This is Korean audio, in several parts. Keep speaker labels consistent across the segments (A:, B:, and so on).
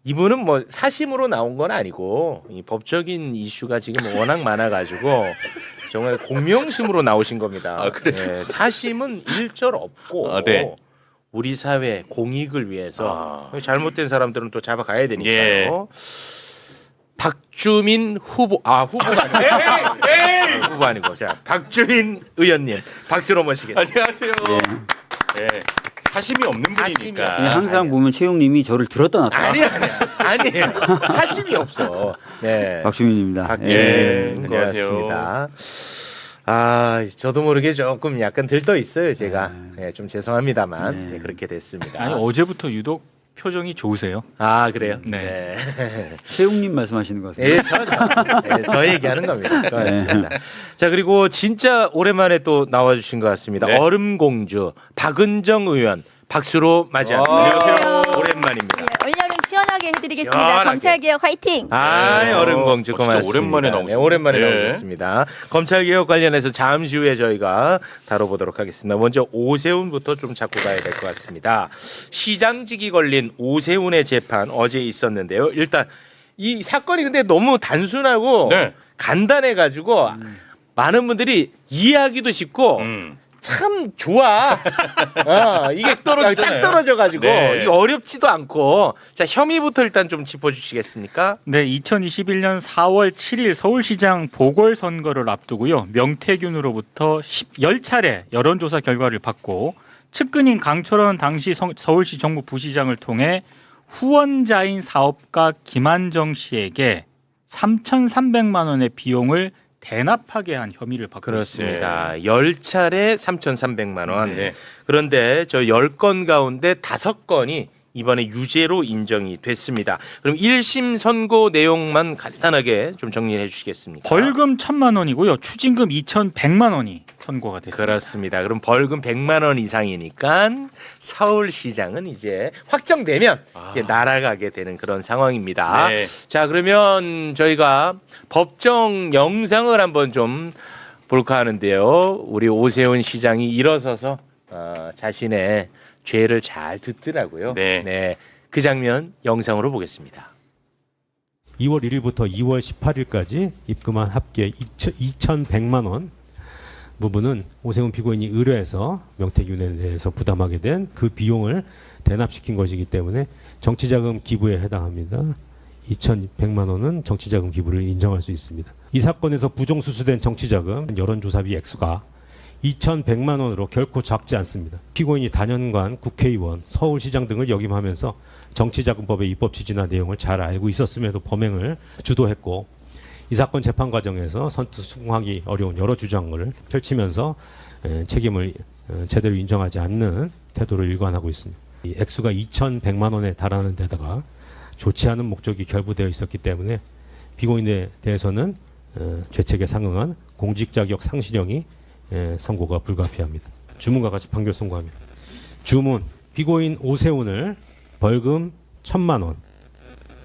A: 이분은 뭐 사심으로 나온 건 아니고 이 법적인 이슈가 지금 워낙 많아가지고 정말 공명심으로 나오신 겁니다.
B: 아, 그래요?
A: 네, 사심은 일절 없고
B: 네.
A: 우리 사회 공익을 위해서 잘못된 사람들은 또 잡아가야 되니까요.
B: 예.
A: 박주민 후보가 아니고 후보 아니고 자 박주민 의원님 박수로 모시겠습니다.
B: 안녕하세요. 네. 사심이 없는 분이니까.
C: 네, 항상 보면 최용님이 저를 들었다 놨다.
A: 아니에요. 사심이 없어. 네.
C: 박주민입니다.
A: 박주민
B: 예, 안녕하세요.
A: 고맙습니다. 아, 저도 모르게 조금 약간 들떠 있어요, 제가. 네, 좀 죄송합니다만 네, 그렇게 됐습니다.
D: 아니 어제부터 유독 표정이 좋으세요.
A: 아, 그래요?
D: 네.
C: 최용님 말씀하시는 것 같습니다.
A: 저 얘기하는 겁니다. 고맙습니다. 자, 그리고 진짜 오랜만에 또 나와주신 것 같습니다.
B: 네.
A: 얼음공주 박은정 의원 박수로 맞이합니다.
B: 안녕하세요.
A: 오랜만입니다.
E: 예, 올여름 시원하게 해드리겠습니다.
A: 시원하게.
E: 검찰개혁 화이팅!
A: 얼음공주
B: 진짜
A: 고맙습니다.
B: 오랜만에 나오셨네요.
A: 네, 오랜만에
B: 예.
A: 나오셨습니다. 검찰개혁 관련해서 잠시 후에 저희가 다뤄보도록 하겠습니다. 먼저 오세훈부터 좀 잡고 가야 될 것 같습니다. 시장직이 걸린 오세훈의 재판 어제 있었는데요. 일단 이 사건이 근데 너무 단순하고
B: 네.
A: 간단해가지고 많은 분들이 이해하기도 쉽고 참 좋아. 이게 딱 떨어져가지고
B: 네.
A: 이게 어렵지도 않고 자 혐의부터 일단 좀 짚어주시겠습니까?
D: 네, 2021년 4월 7일 서울시장 보궐선거를 앞두고요. 명태균으로부터 10차례 여론조사 결과를 받고 측근인 강철원 당시 서울시 정무 부시장을 통해 후원자인 사업가 김한정 씨에게 3,300만 원의 비용을 대납하게 한 혐의를 받고 있습니다.
A: 그렇습니다. 10차례 3,300만 원.
B: 네.
A: 그런데 저 10건 가운데 5건이 이번에 유죄로 인정이 됐습니다. 그럼 1심 선고 내용만 간단하게 좀 정리해 주시겠습니까?
D: 벌금 1,000만 원이고요. 추징금 2,100만 원이 선고가 됐습니다.
A: 그렇습니다. 그럼 벌금 100만 원 이상이니까 서울시장은 이제 확정되면 이제 날아가게 되는 그런 상황입니다.
B: 네.
A: 자, 그러면 저희가 법정 영상을 한번 좀 볼까 하는데요. 우리 오세훈 시장이 일어서서 자신의 죄를 잘 듣더라고요.
B: 네.
A: 그 장면 영상으로 보겠습니다.
F: 2월 1일부터 2월 18일까지 입금한 합계 2,100만 원 부분은 오세훈 피고인이 의뢰해서 명태균에 대해서 부담하게 된 그 비용을 대납시킨 것이기 때문에 정치자금 기부에 해당합니다. 2,100만 원은 정치자금 기부를 인정할 수 있습니다. 이 사건에서 부정수수된 정치자금 여론조사비 액수가 2,100만 원으로 결코 작지 않습니다. 피고인이 단연간 국회의원, 서울시장 등을 역임하면서 정치자금법의 입법 취지나 내용을 잘 알고 있었음에도 범행을 주도했고 이 사건 재판 과정에서 선뜻 수긍하기 어려운 여러 주장을 펼치면서 책임을 제대로 인정하지 않는 태도를 일관하고 있습니다. 이 액수가 2,100만 원에 달하는 데다가 좋지 않은 목적이 결부되어 있었기 때문에 피고인에 대해서는 죄책에 상응한 공직자격 상실형이 선고가 불가피합니다. 주문과 같이 판결 선고합니다. 주문, 피고인 오세훈을 벌금 1,000만 원,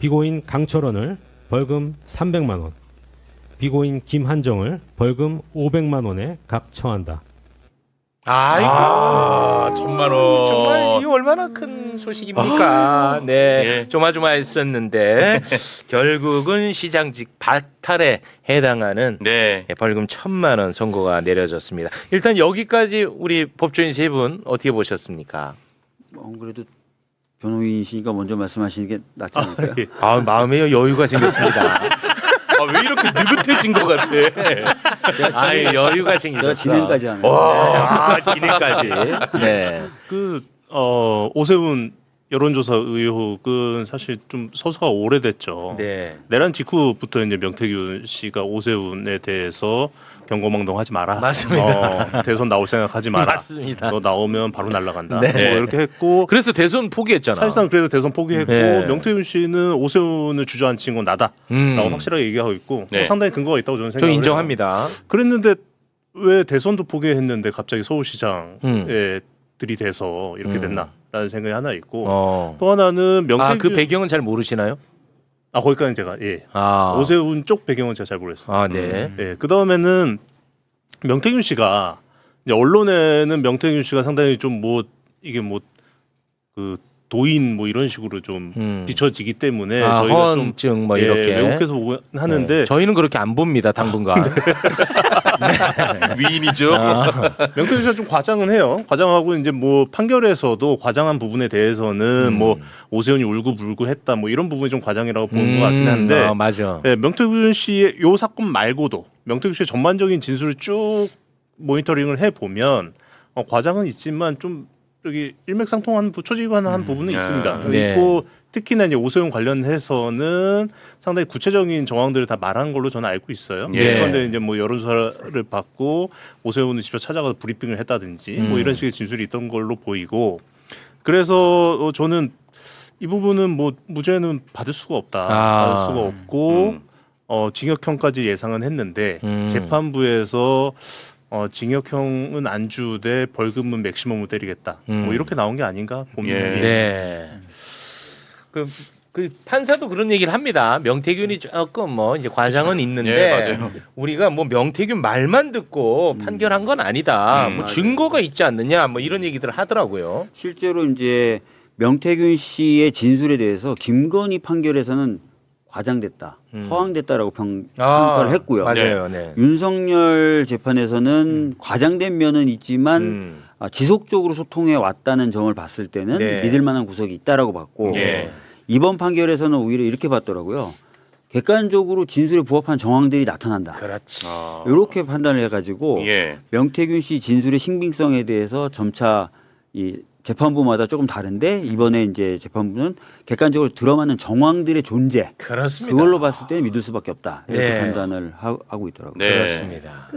F: 피고인 강철원을 벌금 300만 원, 피고인 김한정을 벌금 500만 원에 각 처한다.
A: 아이고,
B: 1,000만 원.
A: 정말 이 얼마나 큰 소식입니까? 네,
B: 예.
A: 조마조마했었는데 결국은 시장직 박탈에 해당하는
B: 네.
A: 벌금 1,000만 원 선고가 내려졌습니다. 일단 여기까지 우리 법조인 세 분 어떻게 보셨습니까?
C: 그래도 변호인이시니까 먼저 말씀하시는 게 낫지 않을까요?
A: 아, 마음에 여유가 생겼습니다.
B: 왜 이렇게 느긋해진 것 같아?
A: 아, 여유가 생겼어.
C: 제가 진행까지 하는.
A: 와, 진행까지. 네.
G: 오세훈 여론조사 의혹은 사실 좀 서서가 오래됐죠.
A: 네.
G: 내란 직후부터 이제 명태균 씨가 오세훈에 대해서 경고망동하지 마라.
A: 맞습니다.
G: 대선 나올 생각하지 마라.
A: 맞습니다.
G: 너 나오면 바로 날아간다.
A: 네.
G: 뭐 이렇게 했고
A: 그래서 대선 포기했잖아.
G: 사실상 그래서 대선 포기했고
A: 네.
G: 명태균 씨는 오세훈을 주저앉힌 건 나다라고 확실하게 얘기하고 있고
B: 네.
G: 상당히 근거가 있다고 저는
A: 저
G: 생각해요.
A: 인정합니다.
G: 그랬는데 왜 대선도 포기했는데 갑자기 서울시장에
A: 음.
G: 들이대서 이렇게 됐나라는 생각이 하나 있고 또 하나는
A: 아, 그
G: 명태균
A: 배경은 잘 모르시나요?
G: 거기까지 제가 오세훈 쪽 배경은 제가 잘 모르겠어요.
A: 아, 네.
G: 그 다음에는 명태균 씨가 이제 언론에는 명태균 씨가 상당히 좀 뭐 이게 뭐 그 도인 뭐 이런 식으로 좀 비춰지기 때문에
A: 아,
G: 저희가 좀
A: 허언증 뭐
G: 예,
A: 이렇게
G: 왜곡해서 보고 하는데
A: 네. 저희는 그렇게 안 봅니다 당분간.
B: 위인이죠.
G: 명태균 씨가 좀 과장은 해요. 과장하고 이제 뭐 판결에서도 과장한 부분에 대해서는 뭐 오세훈이 울고불고했다 뭐 이런 부분이 좀 과장이라고 보는 것 같긴 한데
A: 맞아.
G: 네, 명태균 씨의 요 사건 말고도 명태균 씨의 전반적인 진술을 쭉 모니터링을 해 보면 과장은 있지만 좀 여기 일맥상통한 부처지관한 부분은 있습니다.
A: 네.
G: 있고 특히나 이제 오세훈 관련해서는 상당히 구체적인 정황들을 다 말한 걸로 저는 알고 있어요.
A: 예.
G: 그런데 이제 뭐 여론조사를 받고 오세훈을 직접 찾아가서 브리핑을 했다든지 뭐 이런 식의 진술이 있던 걸로 보이고 그래서 저는 이 부분은 뭐 무죄는 받을 수가 없다. 받을 수가 없고 징역형까지 예상은 했는데 재판부에서 징역형은 안 주되 벌금은 맥시멈을 때리겠다. 뭐 이렇게 나온 게 아닌가 봅니다.
B: 예.
A: 네. 그 판사도 그런 얘기를 합니다. 명태균이 조금 뭐 이제 과장은 있는데
B: 예, 맞아요.
A: 우리가 뭐 명태균 말만 듣고 판결한 건 아니다. 뭐
C: 맞아요.
A: 증거가 있지 않느냐. 뭐 이런 얘기들 하더라고요.
C: 실제로 이제 명태균 씨의 진술에 대해서 김건희 판결에서는 과장됐다, 허황됐다라고 평가를 했고요.
A: 맞아요. 네.
C: 윤석열 재판에서는 과장된 면은 있지만 지속적으로 소통해 왔다는 점을 봤을 때는
A: 네.
C: 믿을 만한 구석이 있다라고 봤고
A: 예.
C: 이번 판결에서는 오히려 이렇게 봤더라고요. 객관적으로 진술에 부합한 정황들이 나타난다.
A: 그렇지.
C: 이렇게 판단을 해가지고
B: 예.
C: 명태균 씨 진술의 신빙성에 대해서 점차 이 재판부마다 조금 다른데 이번에 이제 재판부는 객관적으로 들어맞는 정황들의 존재
A: 그렇습니다.
C: 그걸로 봤을 때는 믿을 수밖에 없다 이렇게
A: 네.
C: 판단을 하고 있더라고요.
B: 네.
A: 그렇습니다.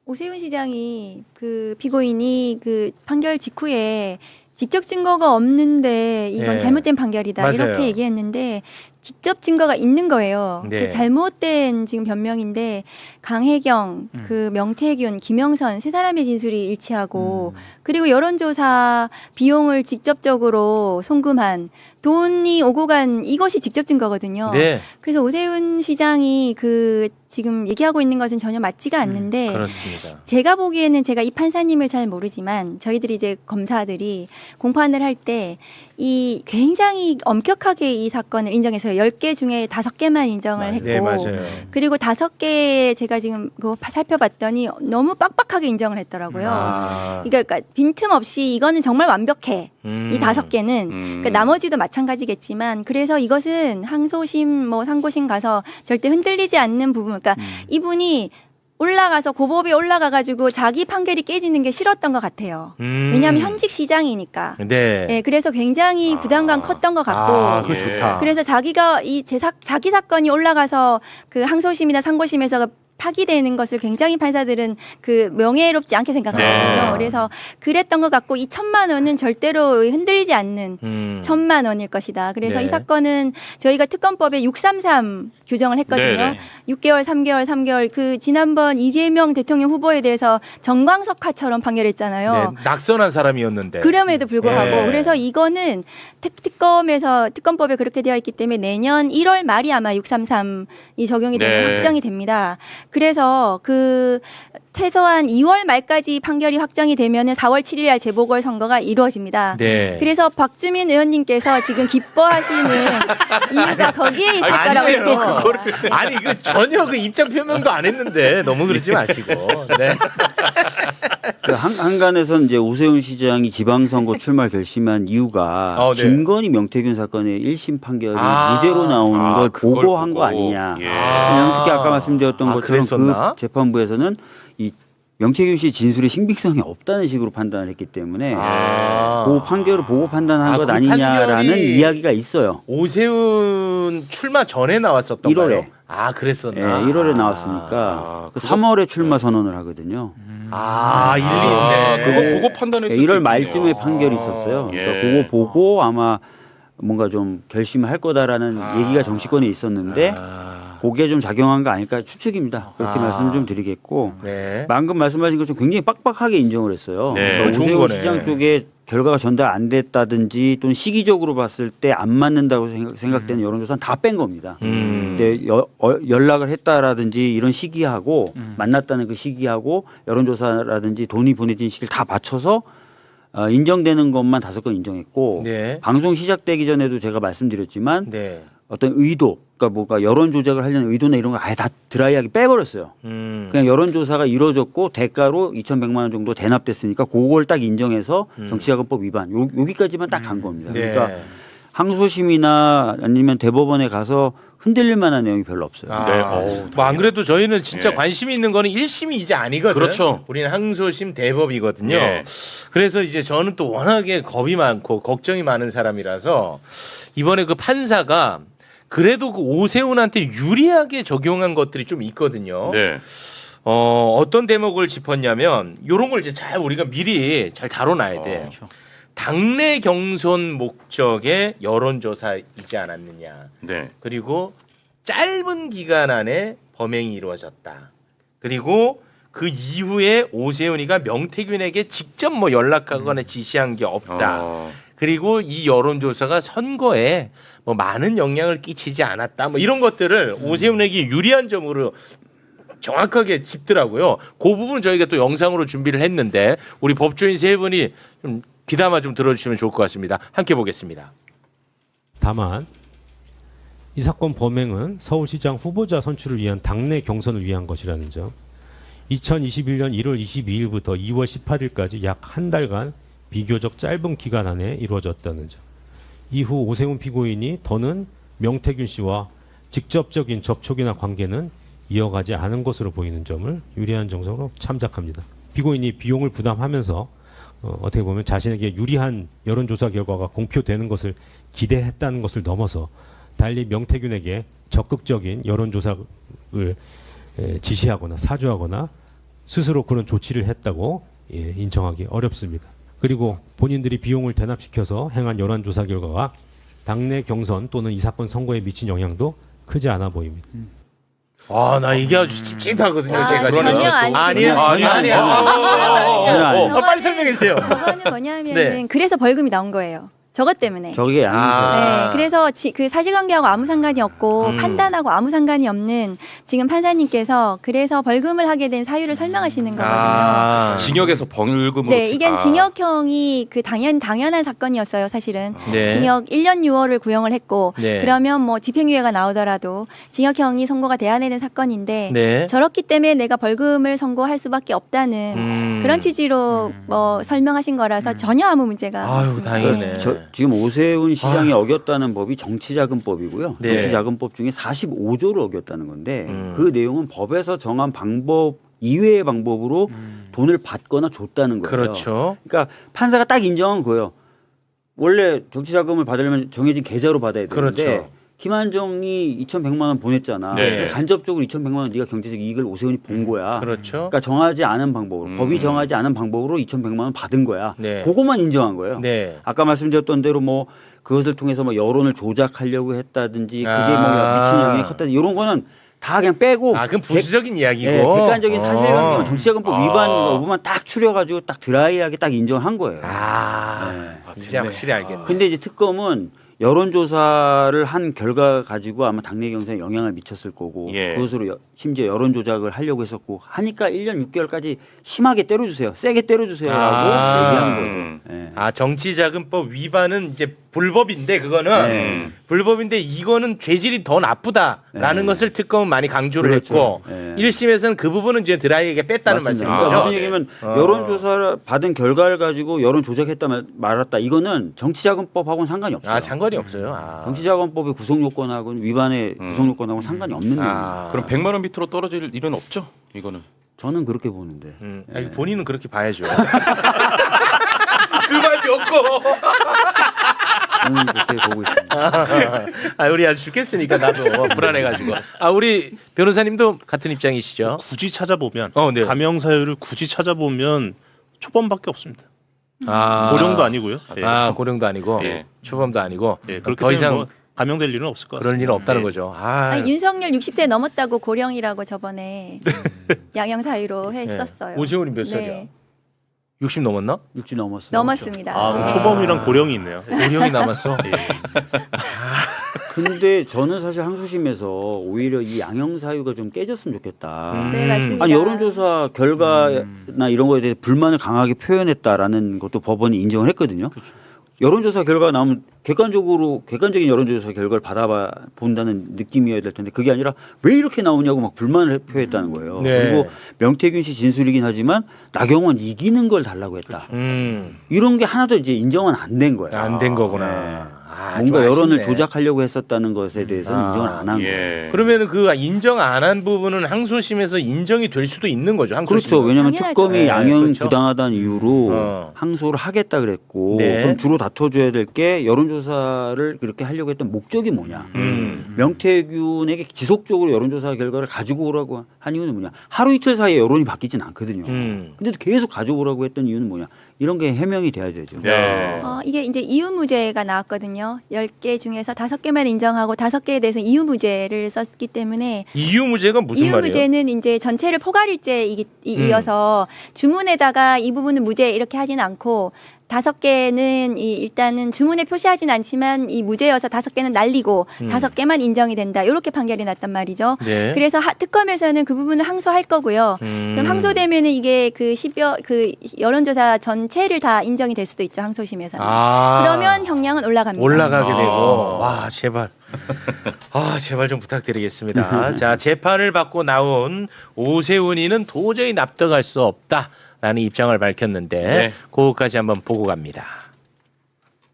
E: 오세훈 시장이 그 피고인이 그 판결 직후에 직접 증거가 없는데 이건
A: 네.
E: 잘못된 판결이다
A: 맞아요.
E: 이렇게 얘기했는데 직접 증거가 있는 거예요.
A: 네.
E: 그 잘못된 지금 변명인데 강혜경, 그 명태균, 김영선 세 사람의 진술이 일치하고 그리고 여론조사 비용을 직접적으로 송금한 돈이 오고 간 이것이 직접 증거거든요.
A: 네.
E: 그래서 오세훈 시장이 그 지금 얘기하고 있는 것은 전혀 맞지가 않는데
A: 그렇습니다.
E: 제가 보기에는 제가 이 판사님을 잘 모르지만 저희들이 이제 검사들이 공판을 할 때 이 굉장히 엄격하게 이 사건을 인정해서 10개 중에 5개만 인정을 했고
A: 네, 맞아요.
E: 그리고 5개 제가 지금 그거 살펴봤더니 너무 빡빡하게 인정을 했더라고요.
A: 아.
E: 그러니까 빈틈없이 이거는 정말 완벽해. 이 5개는 그러니까 나머지도 마찬가지겠지만 그래서 이것은 항소심 뭐 상고심 가서 절대 흔들리지 않는 부분 그러니까 이분이 올라가서 고법에 올라가가지고 자기 판결이 깨지는 게 싫었던 것 같아요. 왜냐하면 현직 시장이니까.
A: 네.
E: 네, 그래서 굉장히 부담감 컸던 것 같고.
A: 아, 그거
B: 예.
A: 좋다.
E: 그래서 자기가 자기 사건이 올라가서 그 항소심이나 상고심에서 파기되는 것을 굉장히 판사들은 그 명예롭지 않게 생각하거든요.
A: 네.
E: 그래서 그랬던 것 같고 이 1,000만 원은 절대로 흔들리지 않는 1,000만 원일 것이다. 그래서
A: 네.
E: 이 사건은 저희가 특검법에 633 규정을 했거든요.
B: 네네.
E: 6개월, 3개월 그 지난번 이재명 대통령 후보에 대해서 정광석화처럼 판결했잖아요.
A: 네, 낙선한 사람이었는데.
E: 그럼에도 불구하고
A: 네.
E: 그래서 이거는 특검법에 그렇게 되어 있기 때문에 내년 1월 말이 아마 633이 적용이 되면
B: 네.
E: 확정이 됩니다. 그래서 그 최소한 2월 말까지 판결이 확정이 되면은 4월 7일 날 재보궐 선거가 이루어집니다.
A: 네.
E: 그래서 박주민 의원님께서 지금 기뻐하시는 이유가 거기에 있을
A: 아니, 또
E: 거라고요.
A: 그거를. 아니, 그 전혀 그 입장 표명도 안 했는데 너무 그러지 마시고. 네.
C: 그 한간에서는 이제 오세훈 시장이 지방선거 출마 결심한 이유가
A: 네.
C: 김건희 명태균 사건의 1심 판결이
A: 아.
C: 무죄로 나오는 걸
B: 그걸
C: 보고한 거
B: 보고.
C: 아니냐.
B: 예.
C: 그냥 특히 아까 말씀드렸던
A: 아,
C: 것처럼
A: 그랬었나?
C: 그 재판부에서는 이 명태균 씨 진술의 신빙성이 없다는 식으로 판단을 했기 때문에 그 판결을 보고 판단한
A: 아,
C: 것
A: 그
C: 아니냐라는
A: 판결이
C: 이야기가 있어요.
A: 오세훈 출마 전에 나왔었던
C: 1월에.
A: 거예요? 아, 그랬었나?
C: 네, 1월에 나왔으니까 그 3월에 출마 선언을 하거든요.
A: 아, 일리
B: 아,
A: 있네.
B: 그거 보고 판단했을 수
C: 1월
B: 있군요.
C: 말쯤에 판결이 있었어요.
B: 예.
C: 그러니까 그거 보고 아마 뭔가 좀 결심을 할 거다라는 얘기가 정치권에 있었는데 거기에 좀 작용한 거 아닐까 추측입니다. 그렇게 말씀 좀 드리겠고
A: 네.
C: 방금 말씀하신 것처럼 굉장히 빡빡하게 인정을 했어요.
B: 네.
C: 그러니까
A: 좋은
C: 오세훈
A: 거네.
C: 시장 쪽에 결과가 전달 안 됐다든지 또는 시기적으로 봤을 때 안 맞는다고 생각되는 여론조사는 다 뺀 겁니다. 근데 연락을 했다라든지 이런 시기하고 만났다는 그 시기하고 여론조사라든지 돈이 보내진 시기를 다 맞춰서 인정되는 것만 5건 인정했고
A: 네.
C: 방송 시작되기 전에도 제가 말씀드렸지만
A: 네.
C: 어떤 의도, 그러니까 뭔가 여론 조작을 하려는 의도나 이런 거 아예 다 드라이하게 빼버렸어요. 그냥 여론조사가 이루어졌고 대가로 2,100만 원 정도 대납됐으니까 그걸 딱 인정해서 정치자금법 위반 여기까지만 딱 간 겁니다.
A: 네.
C: 그러니까 항소심이나 아니면 대법원에 가서 흔들릴 만한 내용이 별로 없어요.
A: 아,
B: 네. 어우,
A: 뭐 안 그래도 저희는 진짜
B: 예.
A: 관심이 있는 거는 1심이 이제 아니거든.
B: 그렇죠.
A: 우리는 항소심 대법이거든요.
B: 예.
A: 그래서 이제 저는 또 워낙에 겁이 많고 걱정이 많은 사람이라서 이번에 그 판사가 그래도 그 오세훈한테 유리하게 적용한 것들이 좀 있거든요.
B: 네.
A: 어떤 대목을 짚었냐면 이런 걸 이제 잘 우리가 미리 잘 다뤄놔야 돼. 당내 경선 목적의 여론조사이지 않았느냐.
B: 네.
A: 그리고 짧은 기간 안에 범행이 이루어졌다. 그리고 그 이후에 오세훈이가 명태균에게 직접 뭐 연락하거나 지시한 게 없다. 그리고 이 여론조사가 선거에 뭐 많은 영향을 끼치지 않았다. 뭐 이런 것들을 오세훈에게 유리한 점으로 정확하게 짚더라고요. 그 부분 저희가 또 영상으로 준비를 했는데 우리 법조인 세 분이 좀 귀담아 좀 들어주시면 좋을 것 같습니다. 함께 보겠습니다.
F: 다만 이 사건 범행은 서울시장 후보자 선출을 위한 당내 경선을 위한 것이라는 점. 2021년 1월 22일부터 2월 18일까지 약 한 달간 비교적 짧은 기간 안에 이루어졌다는 점. 이후 오세훈 피고인이 더는 명태균 씨와 직접적인 접촉이나 관계는 이어가지 않은 것으로 보이는 점을 유리한 정서로 참작합니다. 피고인이 비용을 부담하면서 어떻게 보면 자신에게 유리한 여론조사 결과가 공표되는 것을 기대했다는 것을 넘어서 달리 명태균에게 적극적인 여론조사를 지시하거나 사주하거나 스스로 그런 조치를 했다고 인정하기 어렵습니다. 그리고 본인들이 비용을 대납시켜서 행한 여론조사 결과가 당내 경선 또는 이 사건 선거에 미친 영향도 크지 않아 보입니다.
A: 아, 나 이게 아주 찝찝하거든요. 제가
E: 전혀
A: 지금.
E: 아니에요.
A: 아니에요. 빨리 설명해 주세요.
E: 저거는 뭐냐면은
A: 네.
E: 그래서 벌금이 나온 거예요. 저것 때문에.
C: 저게 아니죠.
E: 네, 그래서 그 사실관계하고 아무 상관이 없고 판단하고 아무 상관이 없는 지금 판사님께서 그래서 벌금을 하게 된 사유를 설명하시는 거거든요.
B: 징역에서 벌금으로.
E: 네, 이게 징역형이 그 당연한 사건이었어요, 사실은.
A: 네.
E: 징역 1년 6월을 구형을 했고
A: 네.
E: 그러면 뭐 집행유예가 나오더라도 징역형이 선고가 돼야 되는 사건인데
A: 네.
E: 저렇기 때문에 내가 벌금을 선고할 수밖에 없다는 그런 취지로 뭐 설명하신 거라서 전혀 아무 문제가
A: 아유,
E: 없습니다.
A: 다행이네.
C: 지금 오세훈 시장이 어겼다는 법이 정치자금법이고요.
A: 네.
C: 정치자금법 중에 45조를 어겼다는 건데 그 내용은 법에서 정한 방법 이외의 방법으로 돈을 받거나 줬다는 거예요.
A: 그렇죠.
C: 그러니까 판사가 딱 인정한 거예요. 원래 정치자금을 받으려면 정해진 계좌로 받아야 되는데
A: 그렇죠.
C: 김한정이 2,100만 원 보냈잖아.
B: 네.
C: 간접적으로 2,100만 원 네가 경제적 이익을 오세훈이 본 거야.
A: 그렇죠.
C: 그러니까 정하지 않은 방법으로 법이 정하지 않은 방법으로 2,100만 원 받은 거야.
A: 네.
C: 그것만 인정한 거예요.
A: 네.
C: 아까 말씀드렸던 대로 뭐 그것을 통해서 뭐 여론을 조작하려고 했다든지 그게 뭐 미친 영향이 컸다든지 이런 거는 다 그냥 빼고
A: 아, 그럼 부수적인 이야기고.
C: 객관적인 사실관계만 정치자금법 위반
B: 아.
C: 여부만 딱 추려가지고 딱 드라이하게 딱 인정한 거예요.
A: 아, 이제 확실히 알겠네.
C: 근데 이제 특검은 여론조사를 한 결과 가지고 아마 당내 경선에 영향을 미쳤을 거고
B: 예.
C: 그것으로 심지어 여론 조작을 하려고 했었고 하니까 1년 6개월까지 심하게 때려주세요. 세게 때려주세요라고 얘기한 거죠. 예.
A: 아, 정치자금법 위반은 이제 불법인데 그거는 불법인데 이거는 죄질이 더 나쁘다라는 것을 특검은 많이 강조를
C: 그렇죠.
A: 했고
C: 네.
A: 1심에서는 그 부분은 이제 드라이에게 뺐다는
C: 맞습니다.
A: 말씀이죠.
C: 그러니까 무슨 얘기냐면 여론조사를 받은 결과를 가지고 여론 조작했다 말았다 이거는 정치자금법하고는 상관이 없어요.
A: 아, 상관이 없어요. 아.
C: 정치자금법의 구성요건하고는 위반의 구성요건하고는 상관이 없는 내용이에요.
A: 아.
B: 그럼 100만 원 밑으로 떨어질 일은 없죠? 이거는.
C: 저는 그렇게 보는데.
A: 아니, 본인은 그렇게 봐야죠. 그만 줬고.
C: 저는 그렇게 보고 있습니다.
A: 아, 우리 아주 죽겠으니까 나도 불안해가지고. 아, 우리 변호사님도 같은 입장이시죠?
G: 굳이 찾아보면
A: 네.
G: 가명 사유를 굳이 찾아보면 초범밖에 없습니다.
A: 아,
G: 고령도 아니고요. 예.
A: 아, 고령도 아니고
B: 예.
A: 초범도 아니고
G: 예, 그렇기
A: 더
G: 때문에
A: 이상
G: 뭐 감형될 일은 없을 것 같습니다.
A: 그런 일은 없다는
G: 예.
A: 거죠. 아,
E: 윤석열 60세 넘었다고 고령이라고 저번에 양형 사유로 했었어요.
A: 오세훈이 몇 살이야?
E: 네,
A: 60 넘었나?
C: 60 넘었어요.
E: 넘었습니다.
G: 아, 그럼 초범이랑 고령이 있네요.
A: 고령이 남았어.
G: 예.
C: 근데 저는 사실 항소심에서 오히려 이 양형 사유가 좀 깨졌으면 좋겠다.
E: 네, 맞습니다.
C: 아니 여론조사 결과나 이런 거에 대해 불만을 강하게 표현했다라는 것도 법원이 인정을 했거든요. 여론조사 결과가 나오면 객관적인 여론조사 결과를 받아봐 본다는 느낌이어야 될 텐데 그게 아니라 왜 이렇게 나오냐고 막 불만을 표했다는 거예요.
A: 네.
C: 그리고 명태균 씨 진술이긴 하지만 나경원 이기는 걸 달라고 했다. 이런 게 하나도 이제 인정은 안 된 거예요.
A: 안 된 거구나.
C: 네.
A: 아,
C: 뭔가
A: 좀
C: 여론을
A: 아쉽네.
C: 조작하려고 했었다는 것에 대해서는 인정을 안 한 거예요.
B: 예.
A: 그러면은 그 인정 안 한 부분은 항소심에서 인정이 될 수도 있는 거죠. 항소심.
C: 그렇죠. 왜냐하면
E: 당연하죠.
C: 특검이
A: 네,
C: 양형
A: 그렇죠.
C: 부당하다는 이유로
A: 어.
C: 항소를 하겠다 그랬고
A: 네.
C: 그럼 주로 다퉈줘야 될 게 여론조사를 그렇게 하려고 했던 목적이 뭐냐. 명태균에게 지속적으로 여론조사 결과를 가지고 오라고 한 이유는 뭐냐. 하루 이틀 사이에 여론이 바뀌진 않거든요. 근데 계속 가져오라고 했던 이유는 뭐냐. 이런 게 해명이 돼야 되죠.
B: 네.
E: 이게 이제 이유무죄가 나왔거든요. 10개 중에서 5개만 인정하고 5개에 대해서 이유무죄를 썼기 때문에
A: 이유무죄가 무슨 말이에요?
E: 이유무죄는 이제 전체를 포괄일죄이어서 주문에다가 이 부분은 무죄 이렇게 하진 않고 5개는 일단은 주문에 표시하진 않지만 이 무죄여서 5개는 날리고 5개만 인정이 된다. 이렇게 판결이 났단 말이죠.
A: 네.
E: 그래서 특검에서는 그 부분을 항소할 거고요. 그럼 항소되면은 이게 그 여론조사 전체를 다 인정이 될 수도 있죠. 항소심에서는. 그러면 형량은 올라갑니다.
A: 올라가게 되고 와 제발 제발 좀 부탁드리겠습니다. 자 재판을 받고 나온 오세훈이는 도저히 납득할 수 없다라는 입장을 밝혔는데
B: 네.
A: 그거까지 한번 보고 갑니다.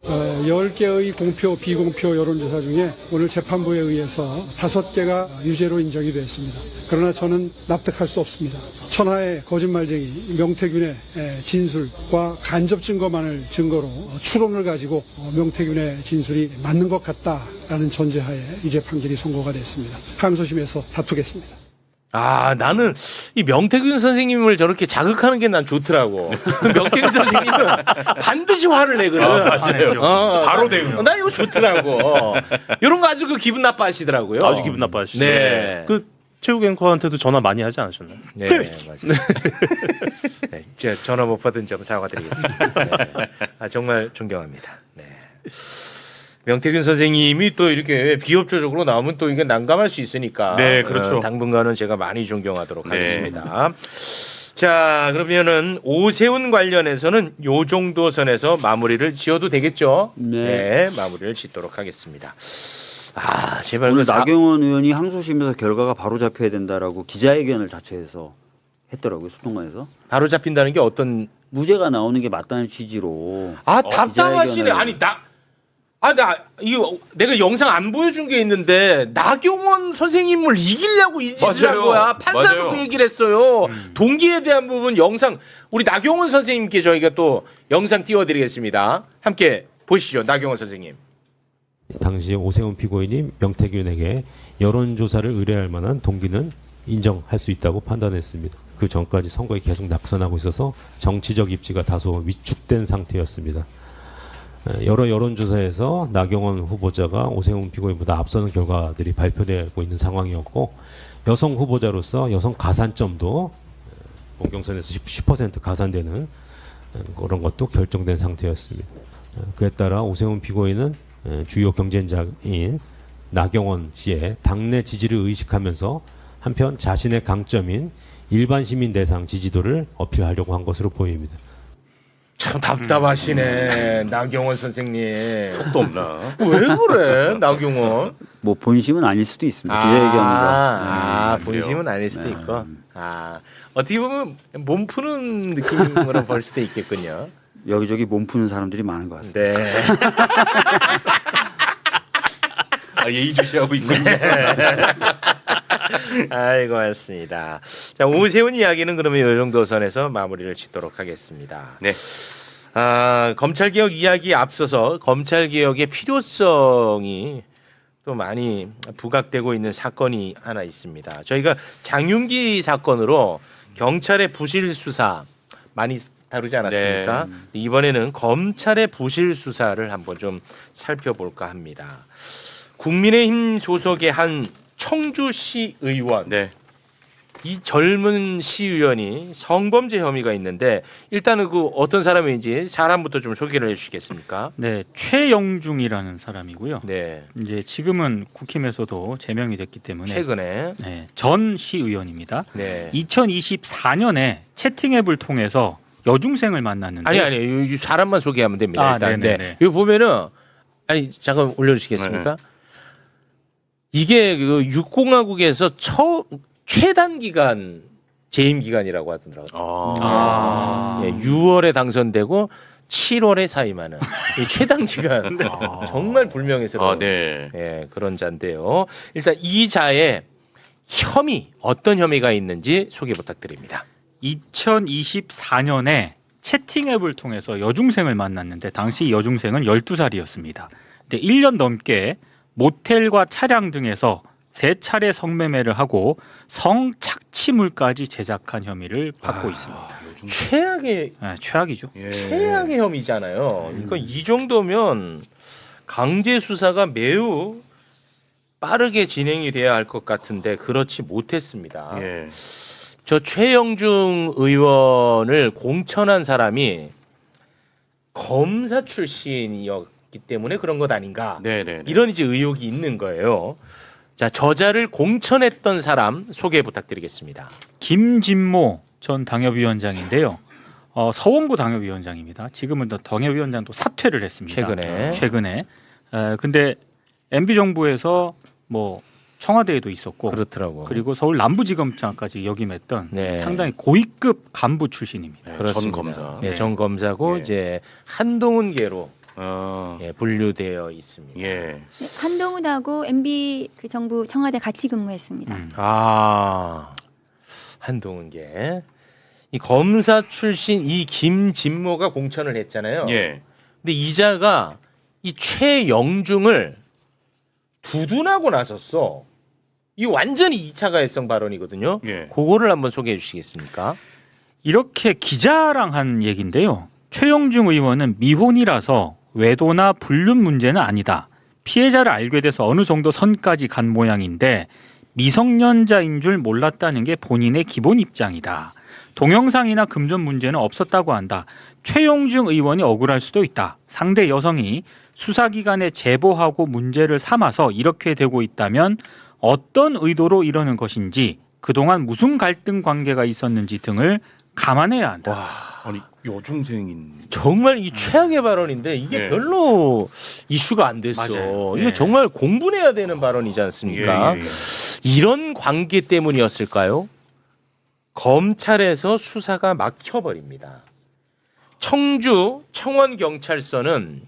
H: 10개의 공표, 비공표 여론조사 중에 오늘 재판부에 의해서 5개가 유죄로 인정이 되었습니다. 그러나 저는 납득할 수 없습니다. 천하의 거짓말쟁이 명태균의 진술과 간접 증거만을 증거로 추론을 가지고 명태균의 진술이 맞는 것 같다라는 전제하에 유죄 판결이 선고가 됐습니다. 항소심에서 다투겠습니다.
A: 나는 이 명태균 선생님을 저렇게 자극하는 게 난 좋더라고. 명태균 선생님은 반드시 화를 내거든.
B: 맞아요. 바로
A: 대응. 나 이거 좋더라고. 이런 거 아주 기분 나빠하시더라고요.
G: 아주 기분 나빠하시죠.
A: 네.
G: 그 최욱 앵커한테도 전화 많이 하지 않으셨나요?
A: 네, 맞아요. 네, 제가 전화 못 받은 점 사과드리겠습니다. 네. 정말 존경합니다. 네. 명태균 선생님이 또 이렇게 비협조적으로 나오면 또 이게 난감할 수 있으니까.
B: 네, 그렇죠.
A: 당분간은 제가 많이 존경하도록
B: 네.
A: 하겠습니다. 자, 그러면은 오세훈 관련해서는 요 정도 선에서 마무리를 지어도 되겠죠?
C: 네.
A: 마무리를 짓도록 하겠습니다. 제발
C: 오늘
A: 그
C: 나경원 의원이 항소심에서 결과가 바로 잡혀야 된다라고 기자회견을 자체해서 했더라고요. 소통관에서.
A: 바로 잡힌다는 게 어떤
C: 무죄가 나오는 게 맞다는 취지로.
A: 답답하시네.
C: 기자회견을-
A: 아니 이거 내가 영상 안 보여준 게 있는데 나경원 선생님을 이기려고 이 짓을 한
B: 맞아요.
A: 거야. 판사도
B: 맞아요.
A: 그 얘기를 했어요. 동기에 대한 부분 영상 우리 나경원 선생님께 저희가 또 영상 띄워드리겠습니다. 함께 보시죠. 나경원 선생님.
F: 당시 오세훈 피고인이 명태균에게 여론조사를 의뢰할 만한 동기는 인정할 수 있다고 판단했습니다. 그 전까지 선거에 계속 낙선하고 있어서 정치적 입지가 다소 위축된 상태였습니다. 여러 여론조사에서 나경원 후보자가 오세훈 피고인보다 앞서는 결과들이 발표되고 있는 상황이었고 여성 후보자로서 여성 가산점도 본경선에서 10% 가산되는 그런 것도 결정된 상태였습니다. 그에 따라 오세훈 피고인은 주요 경쟁자인 나경원 씨의 당내 지지를 의식하면서 한편 자신의 강점인 일반 시민 대상 지지도를 어필하려고 한 것으로 보입니다.
A: 참 답답하시네. 나경원 선생님.
B: 속도 없나?
A: 왜 그래 나경원?
C: 뭐 본심은 아닐 수도 있습니다. 기자회견과.
A: 본심은 아닐 수도
C: 네.
A: 있고. 어떻게 보면 몸 푸는 느낌으로 볼 수도 있겠군요.
C: 여기저기 몸 푸는 사람들이 많은 것 같습니다.
A: 네.
B: 예의주시하고 있군요.
A: 아이고 맞습니다. 자 오세훈 이야기는 그러면 이 정도 선에서 마무리를 짓도록 하겠습니다.
B: 네.
A: 검찰개혁 이야기 앞서서 검찰개혁의 필요성이 또 많이 부각되고 있는 사건이 하나 있습니다. 저희가 장윤기 사건으로 경찰의 부실 수사 많이 다루지 않았습니까? 이번에는 검찰의 부실 수사를 한번 좀 살펴볼까 합니다. 국민의힘 소속의 한 청주시 의원
B: 네.
A: 이 젊은 시의원이 성범죄 혐의가 있는데 일단은 그 어떤 사람인지 사람부터 좀 소개를 해주시겠습니까?
D: 네, 최영중이라는 사람이고요.
A: 네,
D: 이제 지금은 국힘에서도 제명이 됐기 때문에
A: 최근에
D: 네, 전 시의원입니다.
A: 네.
D: 2024년에 채팅 앱을 통해서 여중생을 만났는데
A: 아니 이 사람만 소개하면 됩니다.
D: 아,
A: 일단
D: 네네네.
A: 네. 이거 보면은 아니 잠깐 올려주시겠습니까? 이게 그 육공화국에서 최단 기간 재임 기간이라고 하더라고요.
D: 아.
A: 예, 6월에 당선되고 7월에 사임하는 이 최단 기간 정말 불명예스러운
B: 네.
A: 예, 그런 자인데요. 일단 이 자의 혐의 어떤 혐의가 있는지 소개 부탁드립니다.
D: 2024년에 채팅 앱을 통해서 여중생을 만났는데 당시 여중생은 12살이었습니다. 근데 1년 넘게 모텔과 차량 등에서 3차례 성매매를 하고 성착취물까지 제작한 혐의를 받고 있습니다.
A: 최악의
D: 네, 최악이죠.
B: 예.
A: 최악의 혐의잖아요. 그러니까 이 정도면 강제 수사가 매우 빠르게 진행이 돼야 할 것 같은데 그렇지 못했습니다.
B: 예.
A: 저 최영중 의원을 공천한 사람이 검사 출신이었기 때문에 그런 것 아닌가?
B: 네네.
A: 이런 이제 의혹이 있는 거예요. 자, 저자를 공천했던 사람 소개 부탁드리겠습니다.
D: 김진모 전 당협위원장인데요. 서원구 당협위원장입니다. 지금은 또 당협위원장도 사퇴를 했습니다. 최근에. 근데 MB 정부에서 뭐 청와대에도 있었고,
A: 그렇더라고.
D: 그리고 서울 남부지검장까지 역임했던
A: 네.
D: 상당히 고위급 간부 출신입니다.
B: 네,
A: 그렇습니다.
B: 전 검사.
A: 네, 전 검사고
B: 예.
A: 이제 한동훈계로
B: 어.
A: 예, 분류되어 있습니다.
B: 예.
E: 네, 한동훈하고 MB 그 정부 청와대 같이 근무했습니다.
A: 아, 한동훈계. 이 검사 출신 이 김진모가 공천을 했잖아요.
B: 예.
A: 근데 이자가 이 최영중을 두둔하고 나섰어. 이 완전히 2차 가해성 발언이거든요.
B: 예.
A: 그거를 한번 소개해 주시겠습니까?
D: 이렇게 기자랑 한 얘기인데요. 최영중 의원은 미혼이라서 외도나 불륜 문제는 아니다. 피해자를 알게 돼서 어느 정도 선까지 간 모양인데 미성년자인 줄 몰랐다는 게 본인의 기본 입장이다. 동영상이나 금전 문제는 없었다고 한다. 최영중 의원이 억울할 수도 있다. 상대 여성이 수사기관에 제보하고 문제를 삼아서 이렇게 되고 있다면 어떤 의도로 이러는 것인지 그동안 무슨 갈등 관계가 있었는지 등을 감안해야 한다.
A: 와,
B: 아니 여중생인.
A: 정말 이 최악의 발언인데 이게
B: 예.
A: 별로 이슈가 안 됐어.
D: 맞아요.
A: 이거
D: 예.
A: 정말 공분해야 되는 발언이지 않습니까?
B: 예, 예, 예.
A: 이런 관계 때문이었을까요? 검찰에서 수사가 막혀버립니다. 청주 청원경찰서는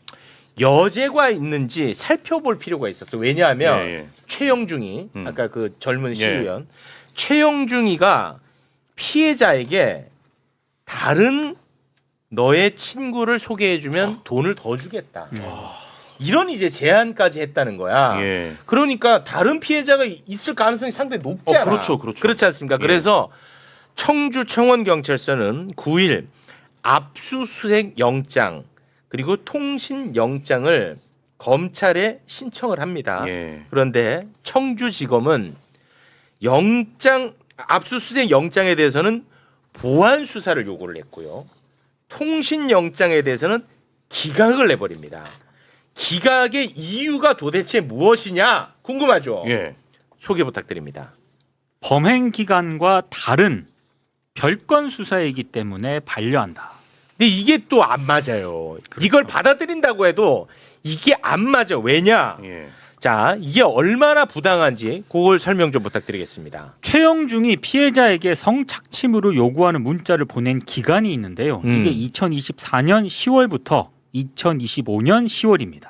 A: 여죄가 있는지 살펴볼 필요가 있었어. 왜냐하면
B: 예, 예.
A: 최영중이 아까 그 젊은
B: 예.
A: 시의원 최영중이가 피해자에게 다른 너의 친구를 소개해주면 돈을 더 주겠다. 이런 이제 제안까지 했다는 거야.
B: 예.
A: 그러니까 다른 피해자가 있을 가능성이 상당히 높잖아.
B: 그렇죠, 그렇죠.
A: 그렇지 않습니까?
B: 예.
A: 그래서 청주 청원경찰서는 9일 압수수색 영장 그리고 통신 영장을 검찰에 신청을 합니다.
B: 예.
A: 그런데 청주지검은 압수수색 영장에 대해서는 보안 수사를 요구를 했고요. 통신 영장에 대해서는 기각을 내버립니다. 기각의 이유가 도대체 무엇이냐 궁금하죠?
B: 예.
A: 소개 부탁드립니다.
D: 범행 기간과 다른 별건 수사이기 때문에 반려한다.
A: 근데 이게 또 안 맞아요. 이걸 받아들인다고 해도 이게 안 맞아. 왜냐?
B: 예.
A: 자, 이게 얼마나 부당한지 그걸 설명 좀 부탁드리겠습니다.
D: 최영중이 피해자에게 성착취물을 요구하는 문자를 보낸 기간이 있는데요. 이게 2024년 10월부터 2025년 10월입니다.